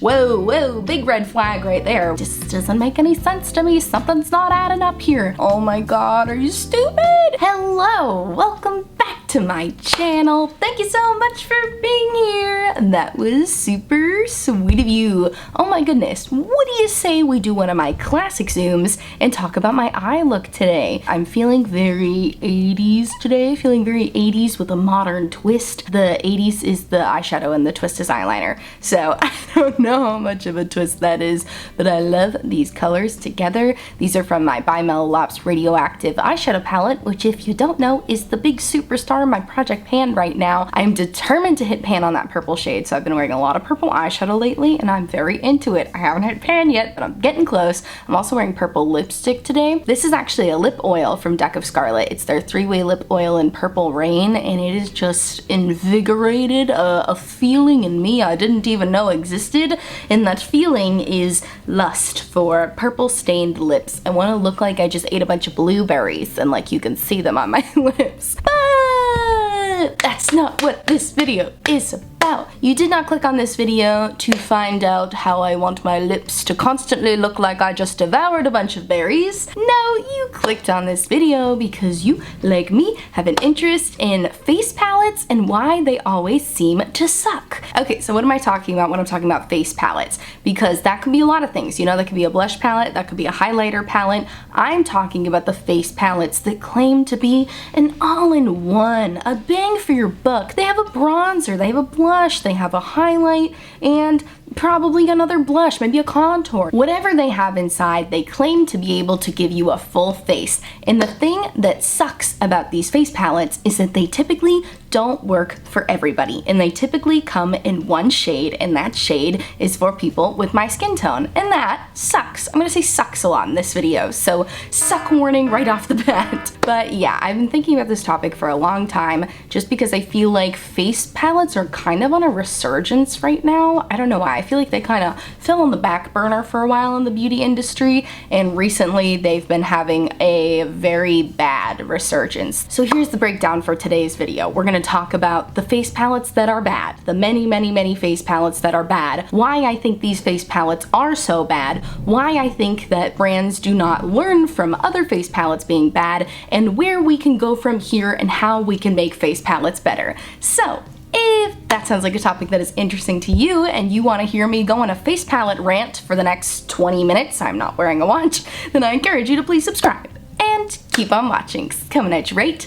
Whoa, whoa, big red flag right there. Just doesn't make any sense to me. Something's not adding up here. Oh my god, are you stupid? Hello, welcome back to my channel. Thank you so much for being here. That was super sweet of you. Oh my goodness, what do you say we do one of my classic zooms and talk about my eye look today? I'm feeling very 80s today, feeling very 80s with a modern twist. The 80s is the eyeshadow and the twist is eyeliner. So I don't know how much of a twist that is, but I love these colors together. These are from my by Melolops Radioactive eyeshadow palette, which if you don't know is the big superstar of my project pan right now. I'm determined to hit pan on that purple shade, so I've been wearing a lot of purple eyeshadow lately and I'm very into it. I haven't hit pan yet, but I'm getting close. I'm also wearing purple lipstick today. This is actually a lip oil from Dusk of Scarlet. It's their 3-way lip oil in Purple Rain, and it is just invigorated a feeling in me I didn't even know existed. And that feeling is lust for purple stained lips. I want to look like I just ate a bunch of blueberries and like you can see them on my lips. But that's not what this video is about. You did not click on this video to find out how I want my lips to constantly look like I just devoured a bunch of berries. No, you clicked on this video because you, like me, have an interest in face palettes and why they always seem to suck. Okay, so what am I talking about when I'm talking about face palettes? Because that could be a lot of things. You know, that could be a blush palette, that could be a highlighter palette. I'm talking about the face palettes that claim to be an all-in-one, a bang for your buck. They have a bronzer, they have a blush, they have a highlight, and probably another blush, maybe a contour. Whatever they have inside, they claim to be able to give you a full face. And the thing that sucks about these face palettes is that they typically don't work for everybody. And they typically come in one shade, and that shade is for people with my skin tone. And that sucks. I'm gonna say sucks a lot in this video, so suck warning right off the bat. But yeah, I've been thinking about this topic for a long time, just because I feel like face palettes are kind of on a resurgence right now. I don't know why. I feel like they kind of fell on the back burner for a while in the beauty industry, and recently they've been having a very bad resurgence. So here's the breakdown for today's video. We're gonna talk about the face palettes that are bad, the many face palettes that are bad, why I think these face palettes are so bad, why I think that brands do not learn from other face palettes being bad, and where we can go from here and how we can make face palettes better. So if that sounds like a topic that is interesting to you and you want to hear me go on a face palette rant for the next 20 minutes, I'm not wearing a watch, then I encourage you to please subscribe and keep on watching, 'cause it's coming at you right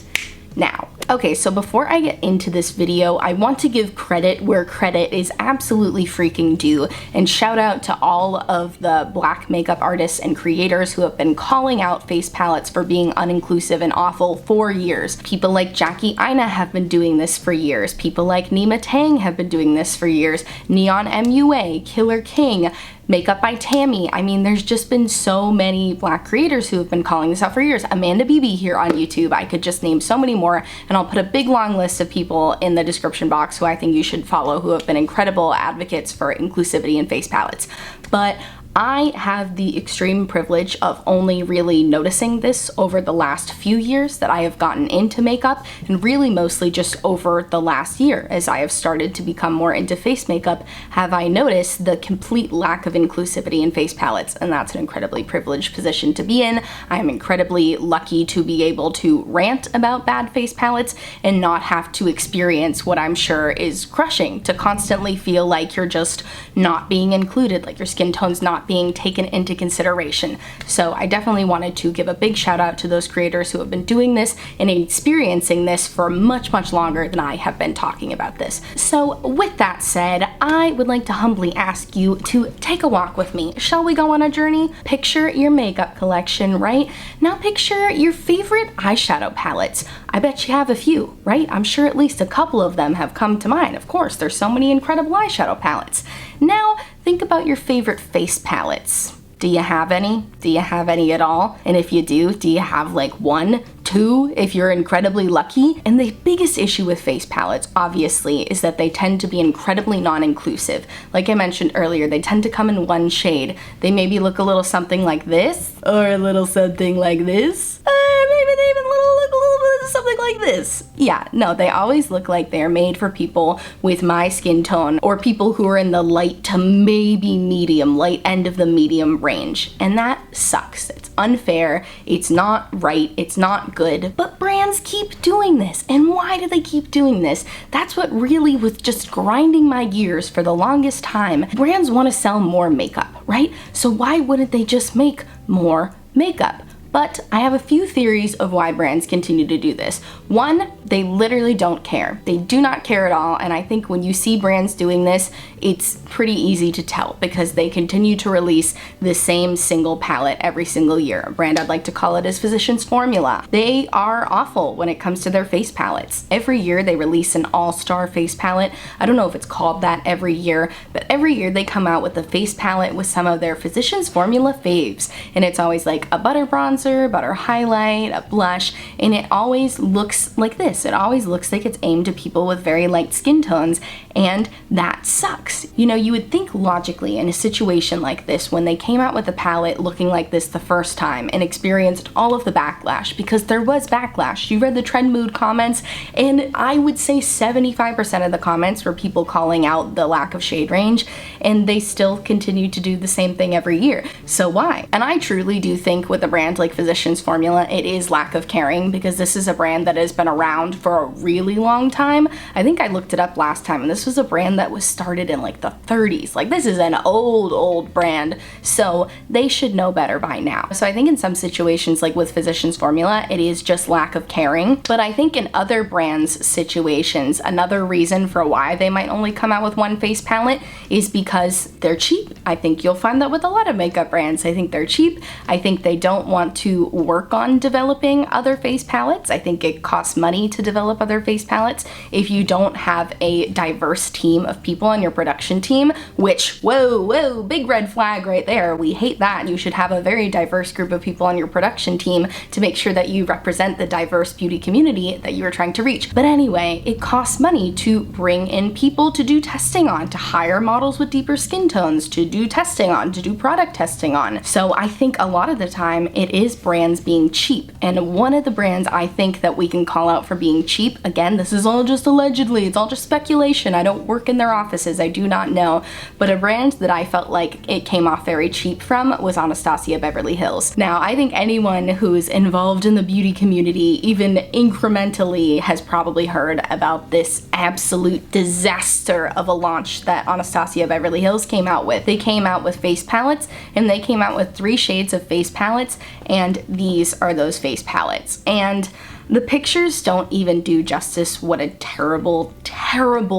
now. Okay, so before I get into this video, I want to give credit where credit is absolutely freaking due, and shout out to all of the Black makeup artists and creators who have been calling out face palettes for being uninclusive and awful for years. People like Jackie Aina have been doing this for years. People like Nima Tang have been doing this for years. Neon MUA, Killer King, Makeup by Tammi. I mean, there's just been so many Black creators who have been calling this out for years. Amanda BB here on YouTube. I could just name so many more, and I'll put a big long list of people in the description box who I think you should follow who have been incredible advocates for inclusivity in face palettes. But I have the extreme privilege of only really noticing this over the last few years that I have gotten into makeup, and really mostly just over the last year as I have started to become more into face makeup have I noticed the complete lack of inclusivity in face palettes, and that's an incredibly privileged position to be in. I am incredibly lucky to be able to rant about bad face palettes and not have to experience what I'm sure is crushing, to constantly feel like you're just not being included, like your skin tone's not being taken into consideration. So I definitely wanted to give a big shout out to those creators who have been doing this and experiencing this for much longer than I have been talking about this. So with that said, I would like to humbly ask you to take a walk with me. Shall we go on a journey? Picture your makeup collection, right? Now picture your favorite eyeshadow palettes. I bet you have a few, right? I'm sure at least a couple of them have come to mind. Of course, there's so many incredible eyeshadow palettes. Now think about your favorite face palettes. Do you have any? Do you have any at all? And if you do you have like 1, 2 if you're incredibly lucky? And the biggest issue with face palettes, obviously, is that they tend to be incredibly non-inclusive. Like I mentioned earlier, they tend to come in one shade. They maybe look a little something like this, or a little something like this, Maybe they even look a little bit something like this. Yeah, no, they always look like they're made for people with my skin tone or people who are in the light to maybe medium, light end of the medium range. And that sucks. It's unfair. It's not right. It's not good. But brands keep doing this. And why do they keep doing this? That's what really was just grinding my gears for the longest time. Brands want to sell more makeup, right? So why wouldn't they just make more makeup? But I have a few theories of why brands continue to do this. One, they literally don't care. They do not care at all, and I think when you see brands doing this, it's pretty easy to tell because they continue to release the same single palette every single year. A brand I'd like to call it is Physicians Formula. They are awful when it comes to their face palettes. Every year they release an all-star face palette. I don't know if it's called that every year, but every year they come out with a face palette with some of their Physicians Formula faves, and it's always like a butter bronzer, butter highlight, a blush, and it always looks like this. It always looks like it's aimed at people with very light skin tones, and that sucks. You know, you would think logically in a situation like this, when they came out with a palette looking like this the first time and experienced all of the backlash, because there was backlash. You read the Trend Mood comments, and I would say 75% of the comments were people calling out the lack of shade range, and they still continue to do the same thing every year. So why? And I truly do think with a brand like Physicians Formula, it is lack of caring, because this is a brand that has been around for a really long time. I think I looked it up last time, and this was a brand that was started in like the 30s. Like, this is an old brand, so they should know better by now. So I think in some situations, like with Physicians Formula, it is just lack of caring. But I think in other brands' situations, another reason for why they might only come out with one face palette is because they're cheap. I think you'll find that with a lot of makeup brands. I think they're cheap. I think they don't want to work on developing other face palettes. I think it costs money to develop other face palettes. If you don't have a diverse team of people on your production team, which, whoa, big red flag right there. We hate that. You should have a very diverse group of people on your production team to make sure that you represent the diverse beauty community that you are trying to reach. But anyway, it costs money to bring in people to do testing on, to hire models with deeper skin tones, to do testing on, to do product testing on. So I think a lot of the time it is brands being cheap. And one of the brands I think that we can call out for being cheap, again, this is all just allegedly, it's all just speculation. I don't work in their offices, I do not know. But a brand that I felt like it came off very cheap from was Anastasia Beverly Hills. Now, I think anyone who's involved in the beauty community, even incrementally, has probably heard about this absolute disaster of a launch that Anastasia Beverly Hills came out with. They came out with face palettes, and they came out with 3 shades of face palettes, and these are those face palettes. And the pictures don't even do justice what a terrible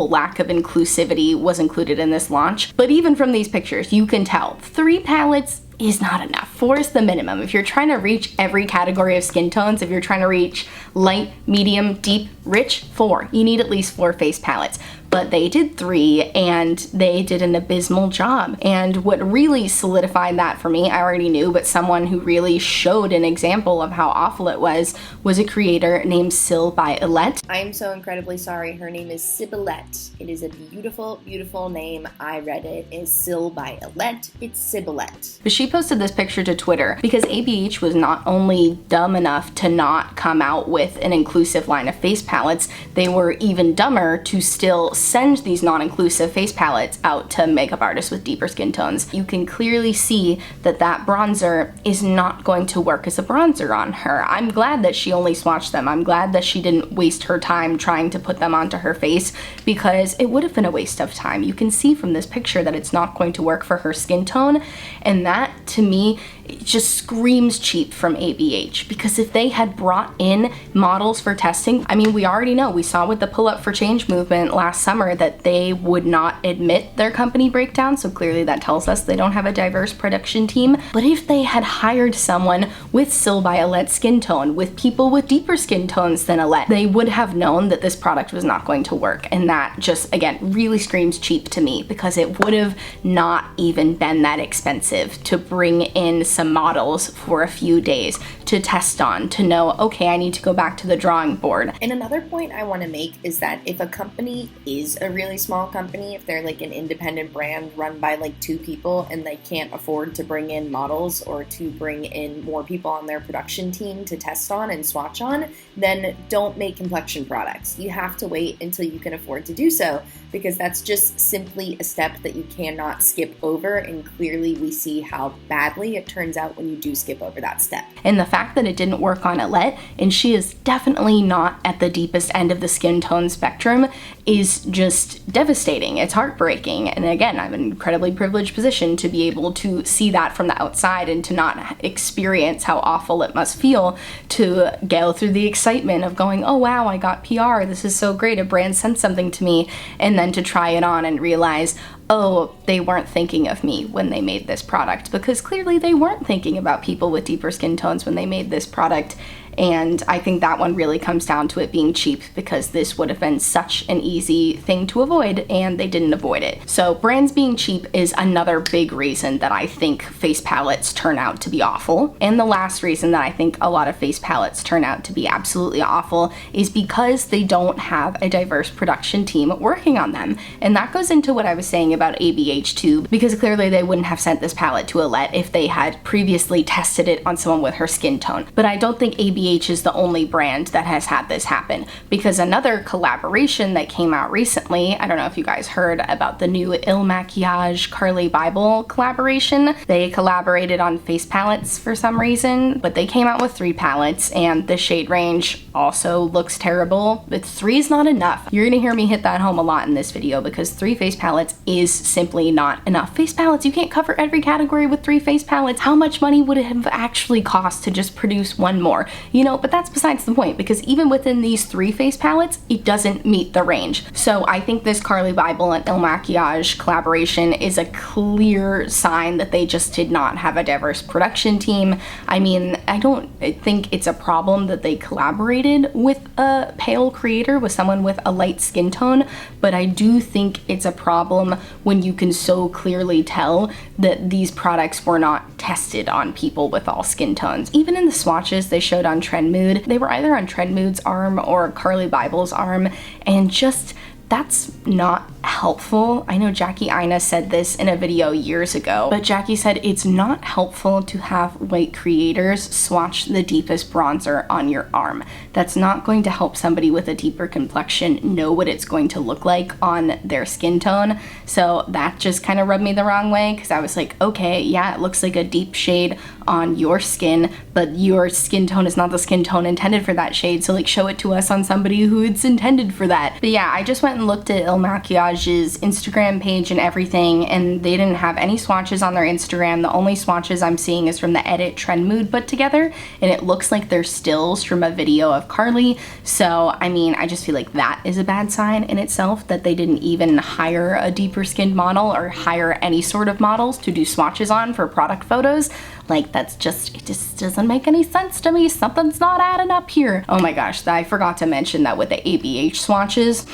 lack of inclusivity was included in this launch. But even from these pictures, you can tell 3 palettes is not enough. 4 is the minimum. If you're trying to reach every category of skin tones, if you're trying to reach light, medium, deep, rich, 4. You need at least 4 face palettes. But they did 3, and they did an abysmal job. And what really solidified that for me, I already knew, but someone who really showed an example of how awful it was a creator named Sil by Ilette. I am so incredibly sorry. Her name is Sibilette. It is a beautiful, beautiful name. I read it as Sil by Ilette. It's Sibilette. But she posted this picture to Twitter because ABH was not only dumb enough to not come out with an inclusive line of face palettes, they were even dumber to still send these non-inclusive face palettes out to makeup artists with deeper skin tones. You can clearly see that that bronzer is not going to work as a bronzer on her. I'm glad that she only swatched them. I'm glad that she didn't waste her time trying to put them onto her face, because it would have been a waste of time. You can see from this picture that it's not going to work for her skin tone, and that, to me, it just screams cheap from ABH, because if they had brought in models for testing, I mean, we already know, we saw with the Pull Up for Change movement last summer that they would not admit their company breakdown, so clearly that tells us they don't have a diverse production team. But if they had hired someone with Sil by Ilette's skin tone, with people with deeper skin tones than Ilette, they would have known that this product was not going to work, and that just, again, really screams cheap to me, because it would have not even been that expensive to bring in some models for a few days to test on, to know, okay, I need to go back to the drawing board. And another point I want to make is that if a company is a really small company, if they're like an independent brand run by like 2 people and they can't afford to bring in models or to bring in more people on their production team to test on and swatch on, then don't make complexion products. You have to wait until you can afford to do so, because that's just simply a step that you cannot skip over, and clearly we see how badly it turns out when you do skip over that step. And the fact that it didn't work on Alette, and she is definitely not at the deepest end of the skin tone spectrum, is just devastating. It's heartbreaking. And again, I'm in an incredibly privileged position to be able to see that from the outside and to not experience how awful it must feel to go through the excitement of going, oh wow, I got PR, this is so great, a brand sent something to me, and then to try it on and realize, oh, they weren't thinking of me when they made this product, because clearly they weren't thinking about people with deeper skin tones when they made this product. And I think that one really comes down to it being cheap, because this would have been such an easy thing to avoid and they didn't avoid it. So brands being cheap is another big reason that I think face palettes turn out to be awful. And the last reason that I think a lot of face palettes turn out to be absolutely awful is because they don't have a diverse production team working on them. And that goes into what I was saying about ABH too, because clearly they wouldn't have sent this palette to Alette if they had previously tested it on someone with her skin tone. But I don't think ABH is the only brand that has had this happen, because another collaboration that came out recently, I don't know if you guys heard about the new Il Maquillage Carly Bible collaboration. They collaborated on face palettes for some reason, but they came out with 3 palettes, and the shade range also looks terrible. But 3 is not enough. You're gonna hear me hit that home a lot in this video, because 3 face palettes is simply not enough. Face palettes, you can't cover every category with 3 face palettes. How much money would it have actually cost to just produce one more? You know, but that's besides the point, because even within these 3 face palettes, it doesn't meet the range. So I think this Carly Bible and Il Maquillage collaboration is a clear sign that they just did not have a diverse production team. I mean, I don't think it's a problem that they collaborated with a pale creator, with someone with a light skin tone, but I do think it's a problem when you can so clearly tell that these products were not tested on people with all skin tones. Even in the swatches they showed on Trend Mood, they were either on Trend Mood's arm or Carly Bible's arm, and just that's not helpful. I know Jackie Ina said this in a video years ago, but Jackie said it's not helpful to have white creators swatch the deepest bronzer on your arm. That's not going to help somebody with a deeper complexion know what it's going to look like on their skin tone. So that just kind of rubbed me the wrong way, because I was like, okay, yeah, it looks like a deep shade on your skin, but your skin tone is not the skin tone intended for that shade, so like show it to us on somebody who it's intended for that. But yeah, I just went and looked at Il Maquillage's Instagram page and everything, and they didn't have any swatches on their Instagram. The only swatches I'm seeing is from the Edit Trend Mood put together, and it looks like they're stills from a video of Carly. So I mean, I just feel like that is a bad sign in itself, that they didn't even hire a deeper skinned model or hire any sort of models to do swatches on for product photos. Like, that's just, it just doesn't make any sense to me. Something's not adding up here. Oh my gosh, I forgot to mention that with the ABH swatches,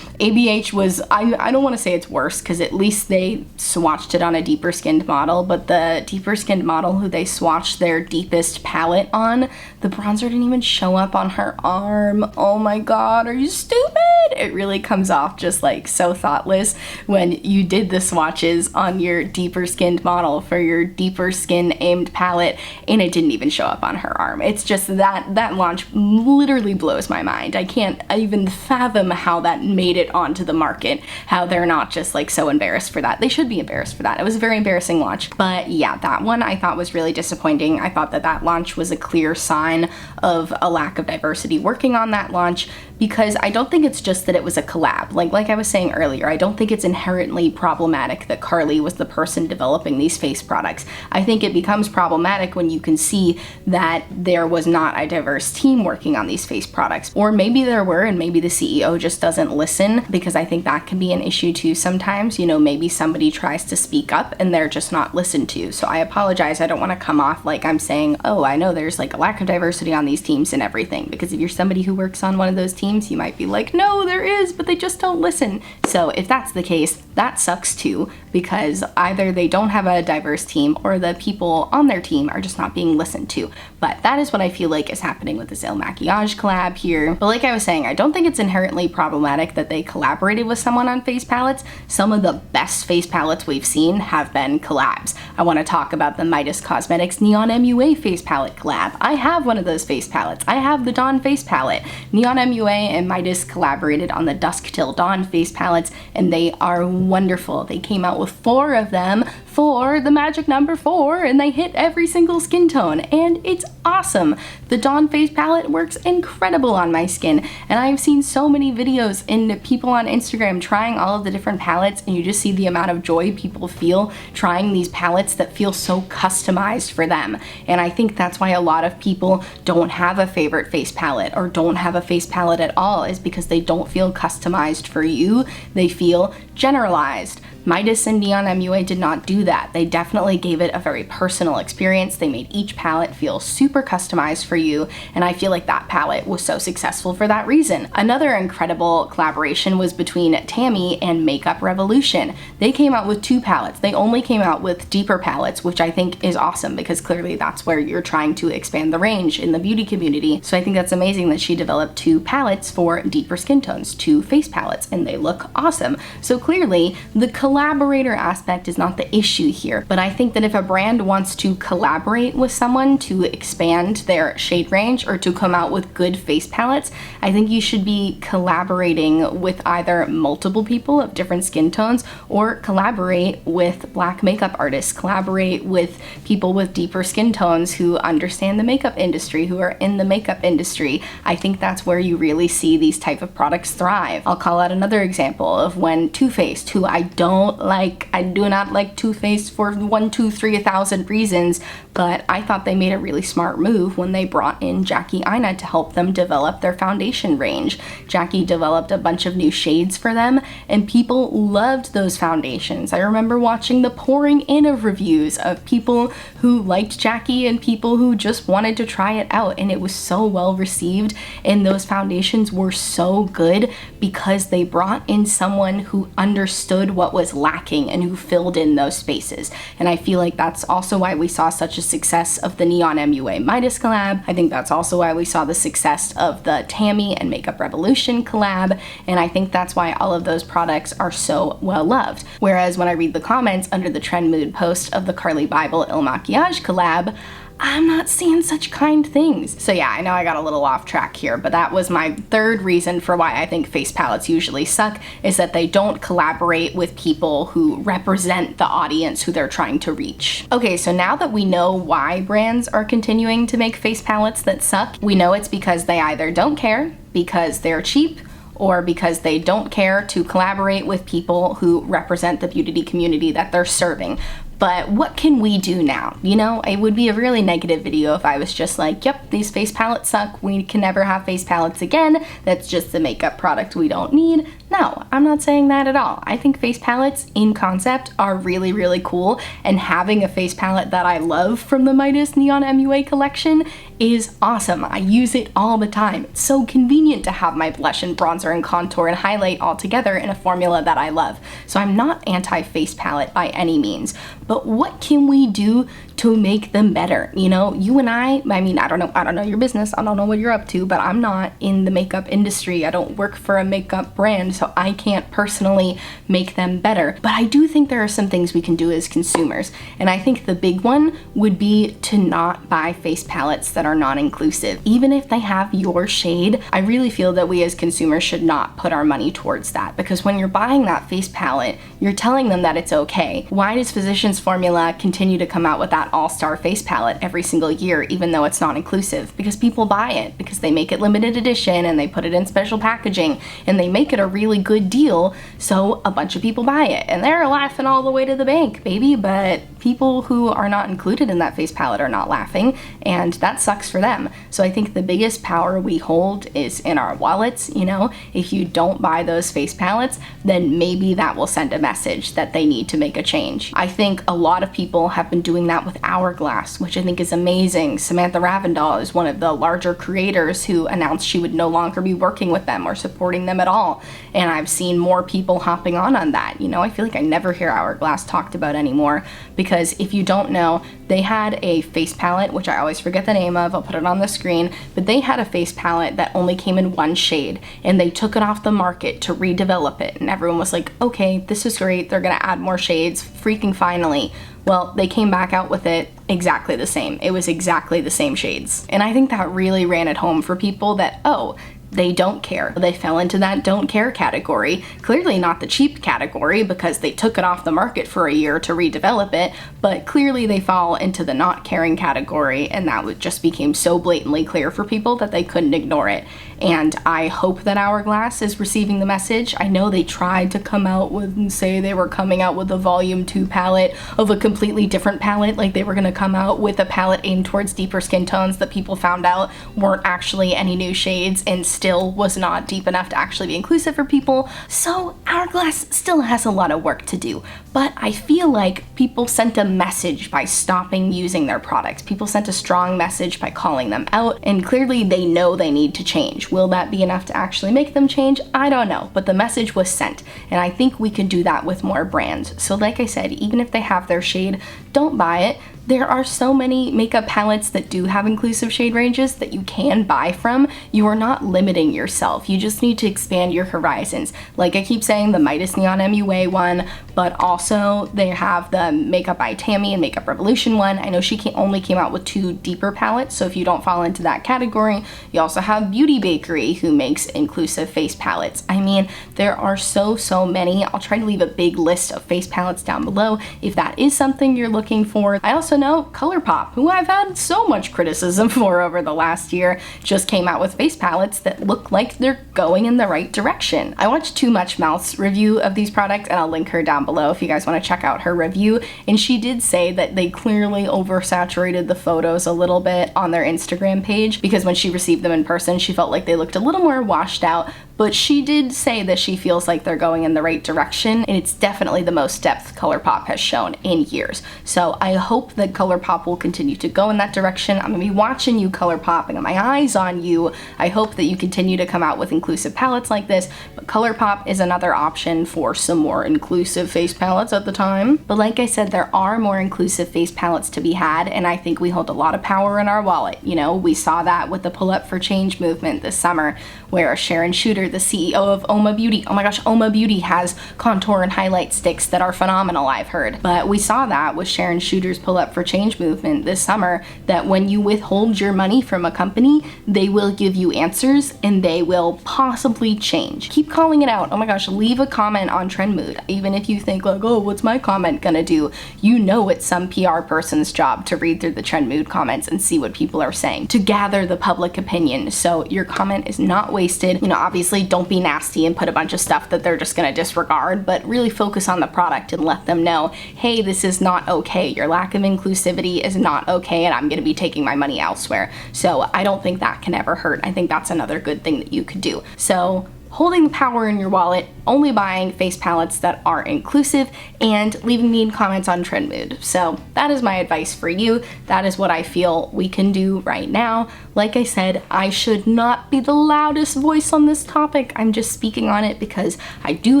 ABH was, I don't want to say it's worse, because at least they swatched it on a deeper skinned model, but the deeper skinned model who they swatched their deepest palette on, the bronzer didn't even show up on her arm. Oh my god, are you stupid? It really comes off just like so thoughtless when you did the swatches on your deeper skinned model for your deeper skin aimed palette and it didn't even show up on her arm. It's just that launch literally blows my mind. I can't even fathom how that made it onto the market, how they're not just like so embarrassed for that. They should be embarrassed for that. It was a very embarrassing launch. But yeah, that one I thought was really disappointing. I thought that launch was a clear sign of a lack of diversity working on that launch, because I don't think it's just that it was a collab. Like I was saying earlier, I don't think it's inherently problematic that Carly was the person developing these face products. I think it becomes problematic when you can see that there was not a diverse team working on these face products. Or maybe there were, and maybe the CEO just doesn't listen, because I think that can be an issue too sometimes. You know, maybe somebody tries to speak up and they're just not listened to. So I apologize. I don't want to come off like I'm saying, oh, I know there's like a lack of diversity on these teams and everything, because if you're somebody who works on one of those teams, teams, you might be like, no, there is, but they just don't listen. So if that's the case, that sucks too, because either they don't have a diverse team or the people on their team are just not being listened to. But that is what I feel like is happening with this Il Makiage collab here. But like I was saying, I don't think it's inherently problematic that they collaborated with someone on face palettes. Some of the best face palettes we've seen have been collabs. I want to talk about the Midas Cosmetics Neon MUA face palette collab. I have one of those face palettes. I have the Dawn face palette. Neon MUA and Midas collaborated on the Dusk Till Dawn face palettes, and they are wonderful. They came out with 4 of them for the magic number 4, and they hit every single skin tone, and it's awesome. The Dawn face palette works incredible on my skin, and I've seen so many videos and people on Instagram trying all of the different palettes, and you just see the amount of joy people feel trying these palettes that feel so customized for them. And I think that's why a lot of people don't have a favorite face palette or don't have a face palette at all, is because they don't feel customized for you. They feel generalized. Midas and Neon MUA did not do that. They definitely gave it a very personal experience. They made each palette feel super customized for you, and I feel like that palette was so successful for that reason. Another incredible collaboration was between Tammi and Makeup Revolution. They came out with 2 palettes. They only came out with deeper palettes, which I think is awesome because clearly that's where you're trying to expand the range in the beauty community. So I think that's amazing that she developed 2 palettes for deeper skin tones, 2 face palettes, and they look awesome. So clearly the collaborator aspect is not the issue here, but I think that if a brand wants to collaborate with someone to expand their shade range or to come out with good face palettes, I think you should be collaborating with either multiple people of different skin tones or collaborate with black makeup artists, collaborate with people with deeper skin tones who understand the makeup industry, who are in the makeup industry. I think that's where you really see these type of products thrive. I'll call out another example of when Too Faced, who I do not like Too Faced for 1, 2, 3, 1,000 reasons, but I thought they made a really smart move when they brought in Jackie Aina to help them develop their foundation range. Jackie developed a bunch of new shades for them, and people loved those foundations. I remember watching the pouring in of reviews of people who liked Jackie and people who just wanted to try it out, and it was so well received, and those foundations were so good because they brought in someone who understood what was lacking and who filled in those spaces. And I feel like that's also why we saw such a success of the Neon MUA Midas collab. I think that's also why we saw the success of the Tammi and Makeup Revolution collab, and I think that's why all of those products are so well loved. Whereas when I read the comments under the Trend Mood post of the Carly Bible Il Makiage collab, I'm not seeing such kind things. So yeah, I know I got a little off track here, but that was my third reason for why I think face palettes usually suck, is that they don't collaborate with people who represent the audience who they're trying to reach. Okay, so now that we know why brands are continuing to make face palettes that suck, we know it's because they either don't care, because they're cheap, or because they don't care to collaborate with people who represent the beauty community that they're serving. But what can we do now? You know, it would be a really negative video if I was just like, yep, these face palettes suck, we can never have face palettes again, that's just the makeup product we don't need. No, I'm not saying that at all. I think face palettes in concept are really, really cool, and having a face palette that I love from the Midas Neon MUA collection is awesome. I use it all the time. It's so convenient to have my blush and bronzer and contour and highlight all together in a formula that I love. So I'm not anti-face palette by any means, but what can we do to make them better? You know, you and I mean, I don't know your business, I don't know what you're up to, but I'm not in the makeup industry. I don't work for a makeup brand, so I can't personally make them better. But I do think there are some things we can do as consumers, and I think the big one would be to not buy face palettes that are non-inclusive. Even if they have your shade, I really feel that we as consumers should not put our money towards that, because when you're buying that face palette, you're telling them that it's okay. Why does Physicians Formula continue to come out with that all-star face palette every single year, even though it's not inclusive? Because people buy it, because they make it limited edition and they put it in special packaging and they make it a real really good deal, so a bunch of people buy it. And they're laughing all the way to the bank, baby, but people who are not included in that face palette are not laughing, and that sucks for them. So I think the biggest power we hold is in our wallets, you know? If you don't buy those face palettes, then maybe that will send a message that they need to make a change. I think a lot of people have been doing that with Hourglass, which I think is amazing. Samantha Ravindal is one of the larger creators who announced she would no longer be working with them or supporting them at all. And I've seen more people hopping on that. You know, I feel like I never hear Hourglass talked about anymore, because if you don't know, they had a face palette, which I always forget the name of, I'll put it on the screen, but they had a face palette that only came in one shade, and they took it off the market to redevelop it, and everyone was like, okay, this is great, they're gonna add more shades, freaking finally. Well, they came back out with it exactly the same. It was exactly the same shades. And I think that really ran it home for people that, oh, they don't care. They fell into that don't care category. Clearly not the cheap category, because they took it off the market for a year to redevelop it, but clearly they fall into the not caring category, and that just became so blatantly clear for people that they couldn't ignore it. And I hope that Hourglass is receiving the message. I know they tried to come out with and say they were coming out with a volume 2 palette of a completely different palette, like they were gonna come out with a palette aimed towards deeper skin tones that people found out weren't actually any new shades and still was not deep enough to actually be inclusive for people. So Hourglass still has a lot of work to do, but I feel like people sent a message by stopping using their products. People sent a strong message by calling them out, and clearly they know they need to change. Will that be enough to actually make them change? I don't know, but the message was sent, and I think we can do that with more brands. So like I said, even if they have their shade, don't buy it. There are so many makeup palettes that do have inclusive shade ranges that you can buy from. You are not limiting yourself. You just need to expand your horizons. Like I keep saying, the Midas Neon MUA one, but also they have the Makeup by Tammi and Makeup Revolution one. I know she only came out with 2 deeper palettes, so if you don't fall into that category, you also have Beauty Bakerie, who makes inclusive face palettes. I mean, there are so many. I'll try to leave a big list of face palettes down below if that is something you're looking for. I also know ColourPop, who I've had so much criticism for over the last year, just came out with face palettes that look like they're going in the right direction. I watched Too Much Mouth's review of these products, and I'll link her down below if you guys want to check out her review, and she did say that they clearly oversaturated the photos a little bit on their Instagram page, because when she received them in person, she felt like they looked a little more washed out, but she did say that she feels like they're going in the right direction, and it's definitely the most depth ColourPop has shown in years. So I hope that ColourPop will continue to go in that direction. I'm gonna be watching you, ColourPop, and got my eyes on you. I hope that you continue to come out with inclusive palettes like this, but ColourPop is another option for some more inclusive face palettes at the time. But like I said, there are more inclusive face palettes to be had, and I think we hold a lot of power in our wallet. You know, we saw that with the Pull Up for Change movement this summer, where Sharon Shooter, the CEO of Uoma Beauty, oh my gosh, Uoma Beauty has contour and highlight sticks that are phenomenal, I've heard. But we saw that with Sharon Shooter's Pull Up for Change movement this summer, that when you withhold your money from a company, they will give you answers and they will possibly change. Keep calling it out. Oh my gosh, leave a comment on Trend Mood. Even if you think like, oh, what's my comment gonna do? You know it's some PR person's job to read through the Trend Mood comments and see what people are saying, to gather the public opinion. So your comment is not wasted. You know, obviously don't be nasty and put a bunch of stuff that they're just gonna disregard, but really focus on the product and let them know, hey, this is not okay. Your lack of inclusivity is not okay, and I'm gonna be taking my money elsewhere. So I don't think that can ever hurt. I think that's another good thing that you could do. So holding the power in your wallet, only buying face palettes that are inclusive, and leaving me in comments on Trend Mood. So that is my advice for you. That is what I feel we can do right now. Like I said, I should not be the loudest voice on this topic. I'm just speaking on it because I do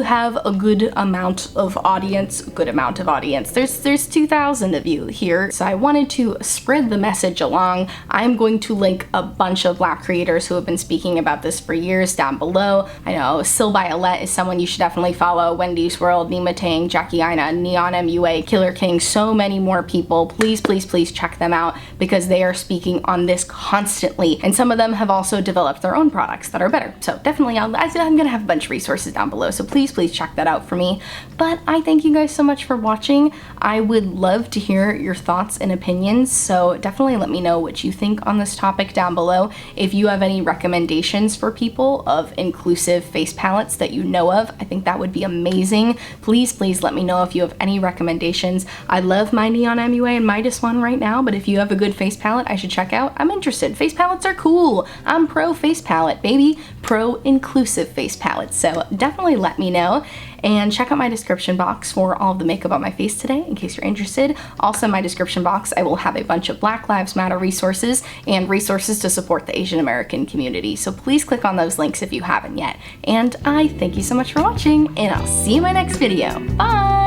have a good amount of audience. There's 2,000 of you here, so I wanted to spread the message along. I'm going to link a bunch of Black creators who have been speaking about this for years down below. I know Sil Violet is someone you should definitely follow, Wendy's World, Nima Tang, Jackie Aina, Neon MUA, Killer King, so many more people. Please, please, please check them out because they are speaking on this constantly. And some of them have also developed their own products that are better. So definitely, I'm gonna have a bunch of resources down below. So please, please check that out for me. But I thank you guys so much for watching. I would love to hear your thoughts and opinions. So definitely let me know what you think on this topic down below. If you have any recommendations for people of inclusive inclusive face palettes that you know of. I think that would be amazing. Please, please let me know if you have any recommendations. I love my Neon MUA and Midas one right now, but if you have a good face palette I should check out, I'm interested. Face palettes are cool. I'm pro face palette, baby. Pro inclusive face palettes. So definitely let me know. And check out my description box for all of the makeup on my face today in case you're interested. Also in my description box I will have a bunch of Black Lives Matter resources and resources to support the Asian American community. So please click on those links if you haven't yet. And I thank you so much for watching, and I'll see you in my next video. Bye!